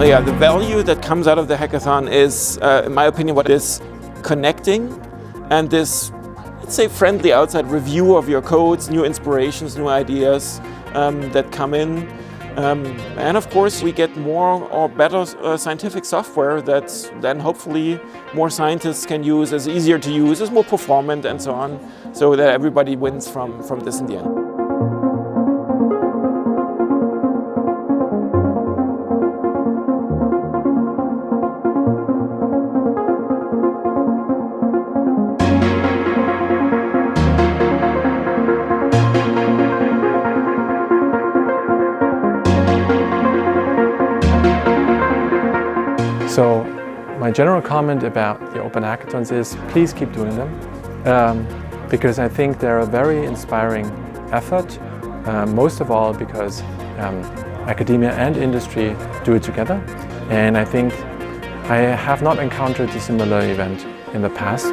Yeah, the value that comes out of the hackathon is, in my opinion, what is connecting and this, let's say, friendly outside review of your codes, new inspirations, new ideas that come in. And of course, we get more or better scientific software that then hopefully more scientists can use, is easier to use, is more performant and so on, so that everybody wins from this in the end. So my general comment about the open hackathons is please keep doing them because I think they're a very inspiring effort, most of all because academia and industry do it together, and I think I have not encountered a similar event in the past.